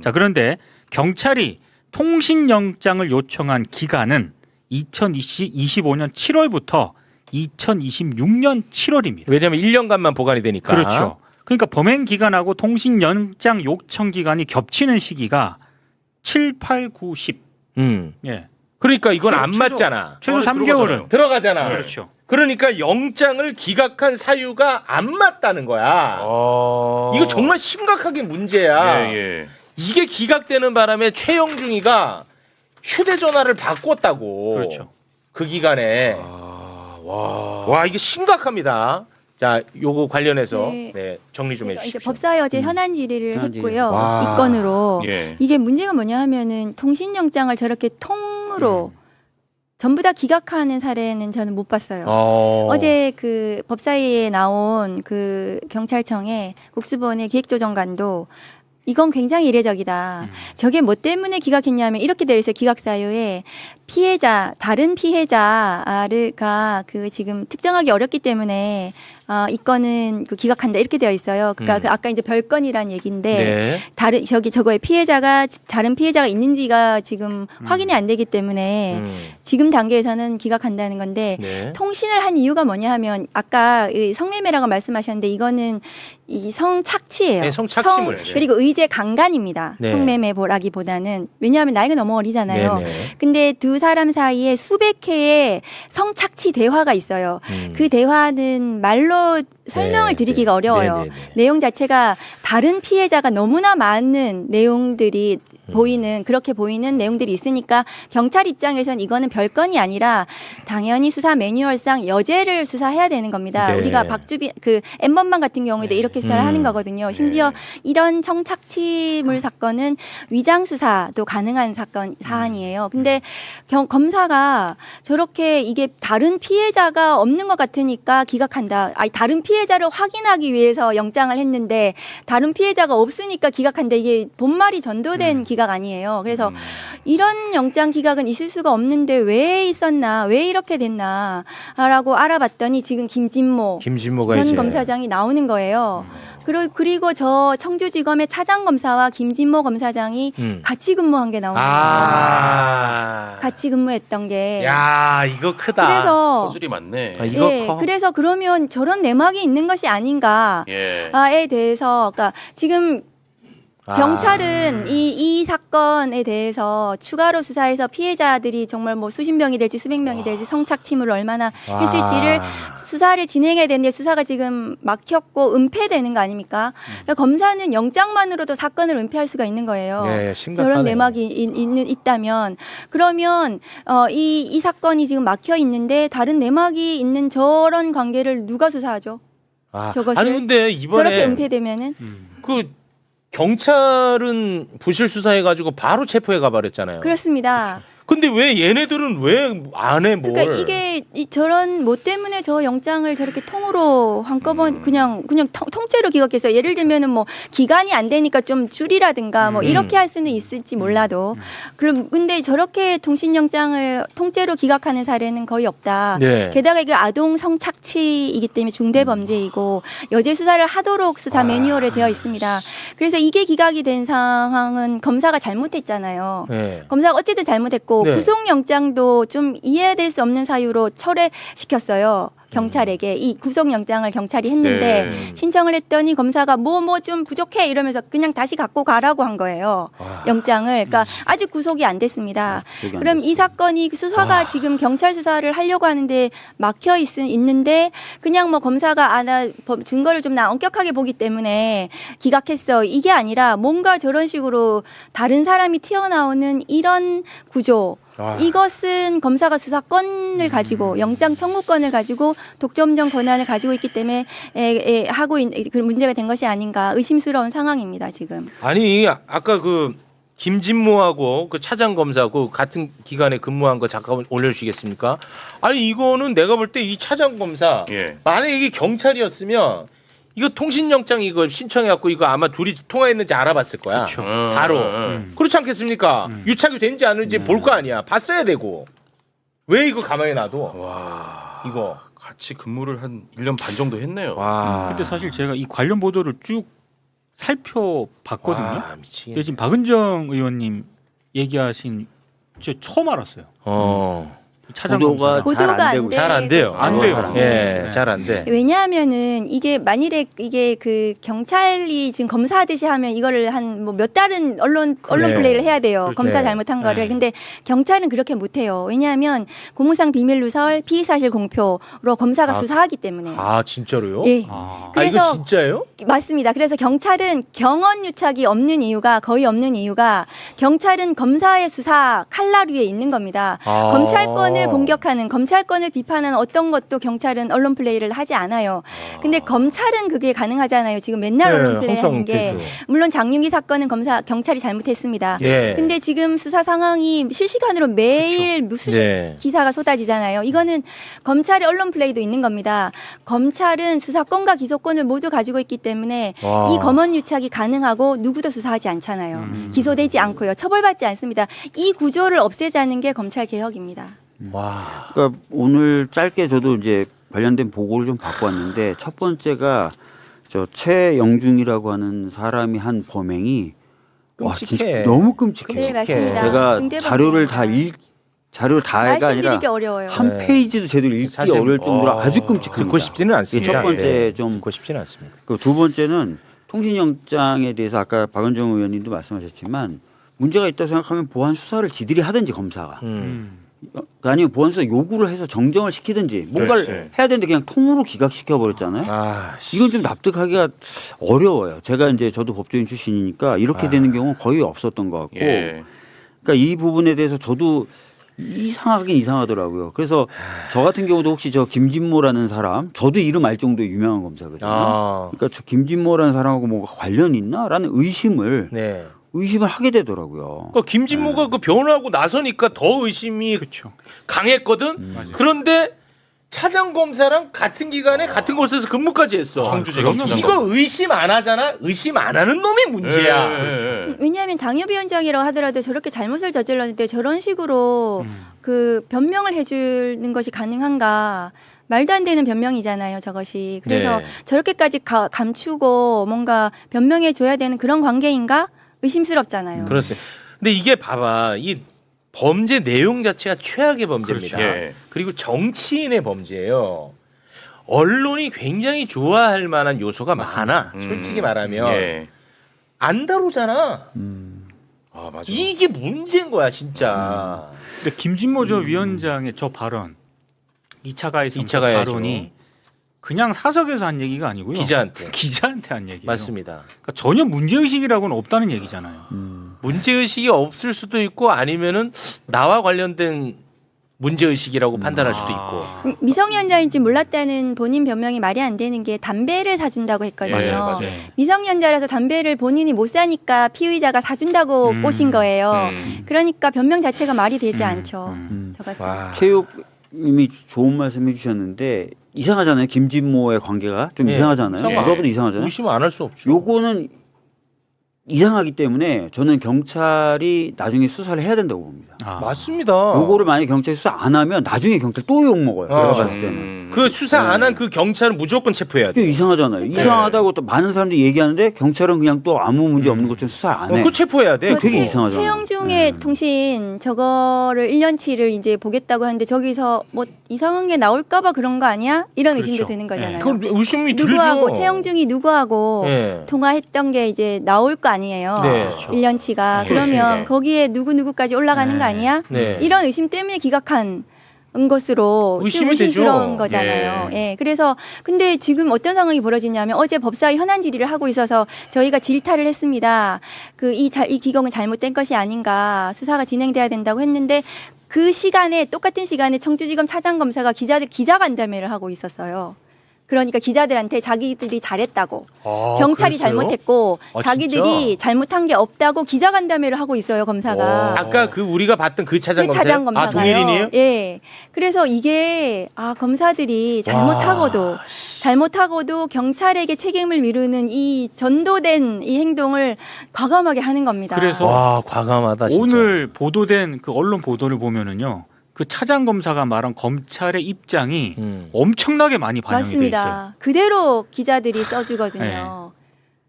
D: 자, 그런데 경찰이 통신영장을 요청한 기간은 2025년 7월부터 2026년 7월입니다.
A: 왜냐하면 1년간만 보관이 되니까.
D: 그렇죠. 그러니까 범행 기간하고 통신영장 요청 기간이 겹치는 시기가 7, 8, 9, 10.
A: 예. 그러니까 이건 안 맞잖아.
D: 최소 3개월은
A: 들어가잖아.
D: 그렇죠.
A: 그러니까 영장을 기각한 사유가 안 맞다는 거야. 이거 정말 심각하게 문제야.
B: 예, 예.
A: 이게 기각되는 바람에 최영중이가 휴대전화를 바꿨다고.
D: 그렇죠.
A: 그 기간에. 와 이게 심각합니다. 자, 요거 관련해서
E: 네.
A: 네, 정리 좀
E: 그래서 이제
A: 해주십시오.
E: 법사위 어제 현안 질의를
C: 현안
E: 했고요.
A: 와.
E: 이 건으로
B: 예.
E: 이게 문제가 뭐냐 하면은 통신영장을 저렇게 통으로 전부 다 기각하는 사례는 저는 못 봤어요. 어제 그 법사위에 나온 그 경찰청의 국수본의 기획조정관도 이건 굉장히 이례적이다. 저게 뭐 때문에 기각했냐면 이렇게 되어 있어요. 기각 사유에 피해자, 다른 피해자가 그 지금 특정하기 어렵기 때문에 이 건은 그 기각한다 이렇게 되어 있어요. 그러니까 그 아까 이제 별건이란 얘기인데
A: 네.
E: 저거에 피해자가 다른 피해자가 있는지가 지금 확인이 안 되기 때문에 지금 단계에서는 기각한다는 건데
A: 네.
E: 통신을 한 이유가 뭐냐 하면 아까 이 성매매라고 말씀하셨는데 이거는 이 성착취예요.
A: 네, 성착취물. 네.
E: 그리고 의제 강간입니다.
A: 네.
E: 성매매보라기보다는 왜냐하면 나이가 너무 어리잖아요.
A: 네네.
E: 근데 두 사람 사이에 수백 회의 성착취 대화가 있어요. 그 대화는 말로 설명을
A: 네,
E: 드리기가
A: 네.
E: 어려워요.
A: 네, 네, 네.
E: 내용 자체가 다른 피해자가 너무나 많은 내용들이 그렇게 보이는 내용들이 있으니까 경찰 입장에선 이거는 별건이 아니라 당연히 수사 매뉴얼상 여죄를 수사해야 되는 겁니다.
A: 네.
E: 우리가 박주빈 그 N번방 같은 경우에도 이렇게 수사를 하는 거거든요. 심지어 이런 성착취물 사건은 위장 수사도 가능한 사안이에요. 근데 검사가 저렇게 이게 다른 피해자가 없는 것 같으니까 기각한다. 아니 다른 피해자를 확인하기 위해서 영장을 했는데 다른 피해자가 없으니까 기각한다. 이게 본말이 전도된 기각 아니에요. 그래서 이런 영장 기각은 있을 수가 없는데 왜 있었나, 왜 이렇게 됐나라고 알아봤더니 지금
A: 김진모가
E: 전
A: 이제
E: 검사장이 나오는 거예요. 그리고 저 청주지검의 차장 검사와 김진모 검사장이 같이 근무한 게 나오는 거예요. 같이 근무했던 게.
A: 야 이거 크다.
E: 그래서
B: 소술이 많네.
A: 이거
E: 예,
A: 커.
E: 그래서 그러면 저런 내막이 있는 것이 아닌가에
B: 예.
E: 대해서, 그러니까 지금 경찰은 이 사건에 대해서 추가로 수사해서 피해자들이 정말 뭐 수십 명이 될지 수백 명이 될지 성착취물을 얼마나 했을지를 수사를 진행해야 되는데 수사가 지금 막혔고 은폐되는 거 아닙니까? 그러니까 검사는 영장만으로도 사건을 은폐할 수가 있는 거예요.
A: 네, 심각하네요.
E: 저런 내막이 있다면 그러면 이 사건이 지금 막혀 있는데 다른 내막이 있는 저런 관계를 누가 수사하죠? 저것을
A: 아니 근데 이번에
E: 저렇게 은폐되면은
A: 그 경찰은 부실 수사해가지고 바로 체포해 가버렸잖아요.
E: 그렇습니다.
A: 근데 왜 얘네들은 왜 안 해 뭘?
E: 그러니까 이게 저런 뭐 때문에 저 영장을 저렇게 통으로 한꺼번에 그냥 통째로 기각했어요. 예를 들면은 뭐 기간이 안 되니까 좀 줄이라든가 뭐 이렇게 할 수는 있을지 몰라도 그럼 근데 저렇게 통신영장을 통째로 기각하는 사례는 거의 없다.
A: 네.
E: 게다가 이게 아동 성착취이기 때문에 중대 범죄이고 여죄 수사를 하도록 수사 매뉴얼에 되어 있습니다. 그래서 이게 기각이 된 상황은 검사가 잘못했잖아요.
A: 네.
E: 검사가 어쨌든 잘못했고
A: 네.
E: 구속영장도 좀 이해될 수 없는 사유로 철회시켰어요. 경찰에게 이 구속영장을 경찰이 했는데
B: 네.
E: 신청을 했더니 검사가 뭐 좀 부족해 이러면서 그냥 다시 갖고 가라고 한 거예요. 영장을. 그러니까 아직 구속이 안 됐습니다. 그럼 이 사건이 수사가 지금 경찰 수사를 하려고 하는데 막혀 있는데 그냥 뭐 검사가 나 증거를 좀 나 엄격하게 보기 때문에 기각했어. 이게 아니라 뭔가 저런 식으로 다른 사람이 튀어나오는 이런 구조. 이것은 검사가 수사권을 가지고 영장 청구권을 가지고 독점적 권한을 가지고 있기 때문에 하고 있는 그 문제가 된 것이 아닌가 의심스러운 상황입니다 지금.
A: 아니 아까 그 김진모하고 그 차장 검사하고 같은 기간에 근무한 거 잠깐 올려주시겠습니까? 아니 이거는 내가 볼 때 이 차장 검사 만약에 이게 경찰이었으면 이거 통신영장 이거 신청해갖고 이거 아마 둘이 통화했는지 알아봤을 거야. 바로. 그렇지 않겠습니까? 유착이 된지 안 된지 볼 거 아니야. 봤어야 되고. 왜 이거 가만히 놔둬?
B: 와.
A: 이거.
B: 같이 근무를 한 1년 반 정도 했네요.
D: 근데 사실 제가 이 관련 보도를 쭉 살펴봤거든요.
A: 와, 미치겠네.
D: 근데 지금 박은정 의원님 얘기하신 저 처음 알았어요. 차장
C: 보도가
D: 검사.
C: 잘 안 되고
A: 안 돼요.
D: 안 돼요.
A: 예, 잘 안 돼.
E: 왜냐하면은 이게 만일에 이게 그 경찰이 지금 검사하듯이 하면 이거를 한 뭐 몇 달은 언론 플레이를 해야 돼요.
D: 그렇죠.
E: 검사
A: 네.
E: 잘못한 거를.
D: 네.
E: 근데 경찰은 그렇게 못 해요. 왜냐하면 공무상 비밀 누설, 피의 사실 공표로 검사가 수사하기 때문에.
A: 아 진짜로요?
E: 예.
D: 아.
A: 아 이거
E: 그래서
A: 진짜예요?
E: 맞습니다. 그래서 경찰은 경언 유착이 없는 이유가 경찰은 검사의 수사 칼날 위에 있는 겁니다. 검찰권은 언론을 공격하는 검찰권을 비판하는 어떤 것도 경찰은 언론 플레이를 하지 않아요. 근데 검찰은 그게 가능하잖아요. 지금 맨날 언론 플레이하는 게 물론 장윤기 사건은 경찰이 잘못했습니다.
A: 예.
E: 근데 지금 수사 상황이 실시간으로 매일 수십 기사가 쏟아지잖아요. 이거는 검찰의 언론 플레이도 있는 겁니다. 검찰은 수사권과 기소권을 모두 가지고 있기 때문에 이 검언유착이 가능하고 누구도 수사하지 않잖아요. 기소되지 않고요. 처벌받지 않습니다. 이 구조를 없애자는 게 검찰 개혁입니다.
A: 와.
C: 그러니까 오늘 짧게 저도 이제 관련된 보고를 좀 받고 왔는데 첫 번째가 저 최영중이라고 하는 사람이 한 범행이 와 진짜 너무 끔찍해요.
E: 네, 맞습니다.
C: 제가 자료를 다가 아니라
E: 말씀드리기 어려워요.
C: 한 페이지도 제대로 읽기 어려울 정도로 아주 끔찍합니다.
A: 듣고 싶지는 않습니다.
C: 이게 첫 번째 좀
A: 듣고 싶지는 않습니다.
C: 그 두 번째는 통신영장에 대해서 아까 박원정 의원님도 말씀하셨지만 문제가 있다고 생각하면 보안 수사를 지들이 하든지 검사가 아니면 보안 수사 요구를 해서 정정을 시키든지 뭔가를 해야 되는데 그냥 통으로 기각시켜 버렸잖아요. 이건 좀 납득하기가 어려워요. 제가 이제 저도 법조인 출신이니까 이렇게 되는 경우는 거의 없었던 것 같고, 그러니까 이 부분에 대해서 저도 이상하긴 이상하더라고요. 그래서 저 같은 경우도 혹시 저 김진모라는 사람, 저도 이름 알 정도의 유명한 검사거든요. 그러니까 저 김진모라는 사람하고 뭐가 관련이 있나라는 의심을 하게 되더라고요.
A: 그러니까 김진모가 그 변호하고 나서니까 더 의심이 강했거든. 그런데 차장 검사랑 같은 기간에 같은 곳에서 근무까지 했어. 이걸 의심 안 하잖아. 의심 안 하는 놈이 문제야.
E: 왜냐하면 당협위원장이라고 하더라도 저렇게 잘못을 저질렀는데 저런 식으로 그 변명을 해주는 것이 가능한가? 말도 안 되는 변명이잖아요, 저것이. 그래서 저렇게까지 감추고 뭔가 변명해 줘야 되는 그런 관계인가? 의심스럽잖아요.
A: 그렇습니다. 근데 이게 봐봐. 이 범죄 내용 자체가 최악의 범죄입니다. 그리고 정치인의 범죄예요. 언론이 굉장히 좋아할 만한 요소가 많아. 솔직히 말하면 안 다루잖아.
B: 맞아.
A: 이게 문제인 거야, 진짜.
D: 근데 김진모 저 위원장의 저 발언, 2차 가해성 발언이 그냥 사석에서 한 얘기가 아니고요. 기자한테 한 얘기예요.
A: 맞습니다.
D: 그러니까 전혀 문제의식이라고는 없다는 얘기잖아요.
A: 문제의식이 없을 수도 있고 아니면은 나와 관련된 문제의식이라고 판단할 수도 있고.
E: 미성년자인지 몰랐다는 본인 변명이 말이 안 되는 게 담배를 사준다고 했거든요.
A: 맞아요.
E: 미성년자라서 담배를 본인이 못 사니까 피의자가 사준다고 꼬신 거예요. 그러니까 변명 자체가 말이 되지 않죠.
C: 최욱님이 좋은 말씀 해주셨는데 이상하잖아요. 김진모의 관계가 좀 이상하잖아요. 누가 봐도 이상하잖아요.
A: 의심 안 할 수 없죠.
C: 요거는 이상하기 때문에 저는 경찰이 나중에 수사를 해야 된다고 봅니다.
A: 맞습니다.
C: 요거를 만약에 경찰이 수사 안 하면 나중에 경찰 또 욕먹어요. 제가 봤을 때는.
A: 그 수사 안 한 그 경찰은 무조건 체포해야 돼.
C: 이상하잖아요. 이상하다고 또 많은 사람들이 얘기하는데 경찰은 그냥 또 아무 문제 없는 것처럼 수사를 안 해.
A: 그 체포해야 돼.
C: 되게 이상하잖아요.
E: 최영중의 통신 저거를 1년치를 이제 보겠다고 하는데 저기서 뭐 이상한 게 나올까봐 그런 거 아니야? 이런 의심도 드는 거잖아요.
A: 그럼 의심이
E: 누구하고
A: 들죠.
E: 최영중이 누구하고 통화했던 게 이제 나올 거 아니에요. 1년치가. 그러면 거기에 누구까지 올라가는 거 아니야? 이런 의심 때문에 기각한 것으로
A: 의심이
E: 의심스러운
A: 되죠.
E: 거잖아요. 그래서 근데 지금 어떤 상황이 벌어지냐면 어제 법사위 현안 질의를 하고 있어서 저희가 질타를 했습니다. 이 기공은 잘못된 것이 아닌가, 수사가 진행돼야 된다고 했는데 그 시간에 똑같은 시간에 청주지검 차장검사가 기자간담회를 하고 있었어요. 그러니까 기자들한테 자기들이 잘했다고, 경찰이
A: 그랬어요?
E: 잘못했고 자기들이 잘못한 게 없다고 기자간담회를 하고 있어요, 검사가.
A: 아까 그 우리가 봤던 그 차장검사.
E: 차장검사가요.
A: 동일인이에요?
E: 예. 그래서 이게 검사들이 잘못하고도 경찰에게 책임을 미루는 이 전도된 이 행동을 과감하게 하는 겁니다.
D: 그래서
A: 과감하다 진짜.
D: 오늘 보도된 그 언론 보도를 보면은요. 그 차장 검사가 말한 검찰의 입장이 엄청나게 많이 반영이 돼 있어요.
E: 맞습니다. 그대로 기자들이 써주거든요.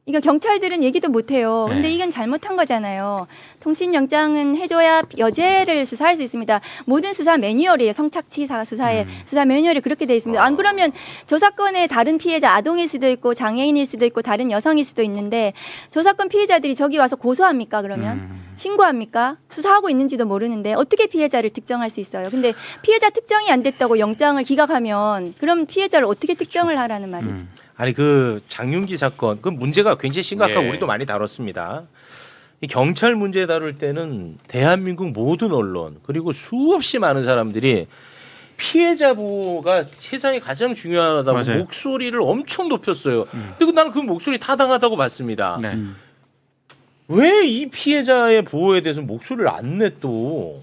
E: 이거 경찰들은 얘기도 못해요. 근데 이건 잘못한 거잖아요. 통신영장은 해줘야 여죄를 수사할 수 있습니다. 모든 수사 매뉴얼이에요. 성착취 수사에 수사 매뉴얼이 그렇게 돼 있습니다. 안 그러면 저 사건의 다른 피해자, 아동일 수도 있고 장애인일 수도 있고 다른 여성일 수도 있는데 저 사건 피해자들이 저기 와서 고소합니까? 그러면 신고합니까? 수사하고 있는지도 모르는데 어떻게 피해자를 특정할 수 있어요? 근데 피해자 특정이 안 됐다고 영장을 기각하면 그럼 피해자를 어떻게 특정을 하라는 말이?
A: 아니 그 장윤기 사건 그 문제가 굉장히 심각하고 우리도 많이 다뤘습니다. 이 경찰 문제 다룰 때는 대한민국 모든 언론 그리고 수없이 많은 사람들이 피해자 보호가 세상에 가장 중요하다고
D: 맞아요.
A: 목소리를 엄청 높였어요. 근데 나는 그 목소리 타당하다고 봤습니다.
D: 네.
A: 왜 이 피해자의 보호에 대해서 목소리를 안 내 또?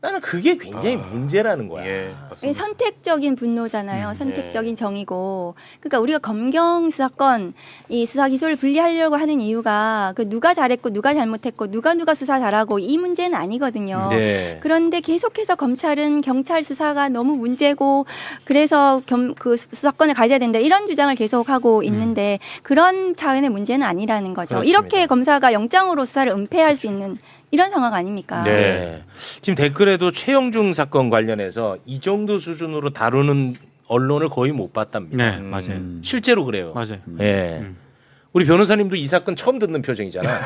A: 나는 그게 굉장히 문제라는 거야.
B: 예,
E: 이게
B: 맞습니다.
E: 선택적인 분노잖아요. 선택적인 정의고. 그러니까 우리가 검경 수사권 이 수사 기소를 분리하려고 하는 이유가 그 누가 잘했고 누가 잘못했고 누가 수사 잘하고 이 문제는 아니거든요.
A: 네.
E: 그런데 계속해서 검찰은 경찰 수사가 너무 문제고 그래서 그 수사권을 가져야 된다 이런 주장을 계속하고 있는데 그런 차원의 문제는 아니라는 거죠.
A: 그렇습니다.
E: 이렇게 검사가 영장으로 수사를 은폐할 수 있는 이런 상황 아닙니까?
A: 네. 지금 댓글에도 최영중 사건 관련해서 이 정도 수준으로 다루는 언론을 거의 못 봤답니다.
D: 네, 맞아요.
A: 실제로 그래요.
D: 맞아요.
A: 예. 우리 변호사님도 이 사건 처음 듣는 표정이잖아.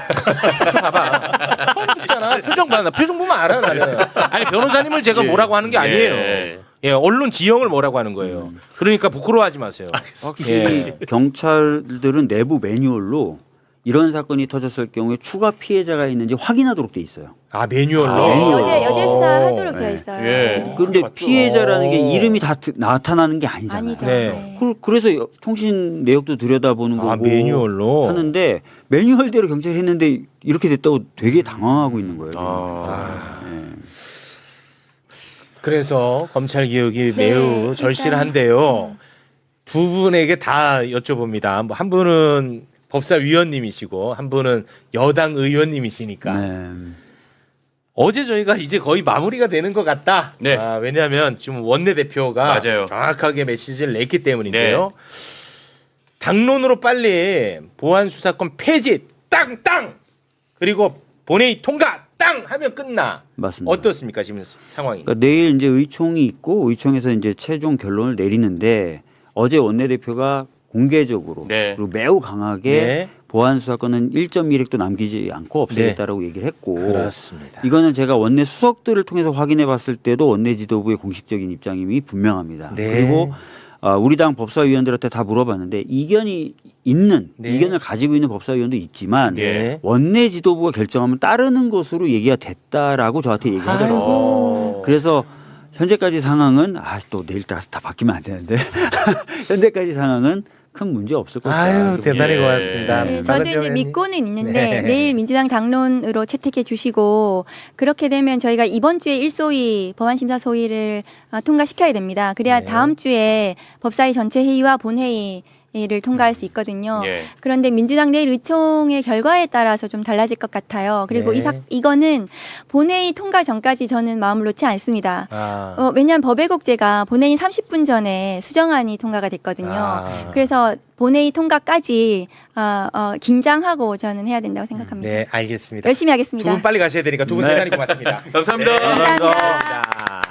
A: 봐봐. 처음 듣잖아. 표정 봐. 나 표정 보면 알아, 나는. 아니, 변호사님을 제가 뭐라고 하는 게 아니에요. 예, 언론 지형을 뭐라고 하는 거예요. 그러니까 부끄러워하지 마세요.
C: 확실히 경찰들은 내부 매뉴얼로 이런 사건이 터졌을 경우에 추가 피해자가 있는지 확인하도록 돼 있어요.
A: 아, 매뉴얼로?
E: 네, 여제 수사하도록
C: 네.
E: 되어 있어요.
B: 예.
C: 그런데
B: 맞죠.
C: 피해자라는 게 이름이 다 나타나는 게 아니잖아요.
E: 아니죠.
A: 네.
C: 그래서 통신 내역도 들여다보는 거고
A: 아, 매뉴얼로?
C: 하는데 매뉴얼대로 경찰이 했는데 이렇게 됐다고 되게 당황하고 있는 거예요. 지금.
B: 아.
C: 네.
A: 그래서 검찰 개혁이
E: 네,
A: 매우
E: 일단-
A: 절실한데요. 두 분에게 다 여쭤봅니다. 뭐한 분은 법사위원님이시고 한 분은 여당 의원님이시니까
C: 네.
A: 어제 저희가 이제 거의 마무리가 되는 것 같다.
B: 네.
A: 아, 왜냐하면 지금 원내대표가
B: 맞아요.
A: 정확하게 메시지를 냈기 때문인데요. 당론으로 빨리 보안 수사권 폐지 땅 그리고 본회의 통과 땅 하면 끝나.
C: 맞습니다.
A: 어떻습니까 지금 상황이?
C: 그러니까 내일 이제 의총이 있고 의총에서 이제 최종 결론을 내리는데 어제 원내대표가 공개적으로
B: 네.
C: 그리고 매우 강하게
A: 네.
C: 보안 수사권은 1.1핵도 남기지 않고 없애겠다라고 얘기를 했고
A: 그렇습니다.
C: 이거는 제가 원내 수석들을 통해서 확인해 봤을 때도 원내 지도부의 공식적인 입장임이 분명합니다.
A: 네.
C: 그리고 우리 당 법사위원들한테 다 물어봤는데 이견이 있는
A: 네.
C: 이견을 가지고 있는 법사위원도 있지만
A: 네.
C: 원내 지도부가 결정하면 따르는 것으로 얘기가 됐다라고 저한테 얘기하더라고요.
B: 어.
C: 그래서 현재까지 상황은 또 내일 따라서 다 바뀌면 안 되는데 현재까지 상황은 큰 문제 없을 것이다.
A: 아유 대단히
B: 예.
A: 고맙습니다.
E: 네, 저도
A: 박은정
E: 이제
A: 의원님.
E: 믿고는 있는데
A: 네.
E: 내일 민주당 당론으로 채택해 주시고 그렇게 되면 저희가 이번 주에 1소위 법안심사 소위를 통과시켜야 됩니다. 그래야
A: 네.
E: 다음 주에 법사위 전체 회의와 본회의 를 통과할 수 있거든요.
B: 예.
E: 그런데 민주당 내일 의총의 결과에 따라서 좀 달라질 것 같아요. 그리고
A: 네.
E: 이거는 본회의 통과 전까지 저는 마음을 놓지 않습니다.
A: 아.
E: 왜냐하면 법외국제가 본회의 30분 전에 수정안이 통과가 됐거든요.
A: 아.
E: 그래서 본회의 통과까지 긴장하고 저는 해야 된다고 생각합니다.
A: 네 알겠습니다.
E: 열심히
A: 두
E: 하겠습니다.
A: 분 빨리 가셔야 되니까 두 분
C: 네.
A: 대단히 고맙습니다.
B: 감사합니다.
A: 네,
E: 감사합니다.
A: 감사합니다.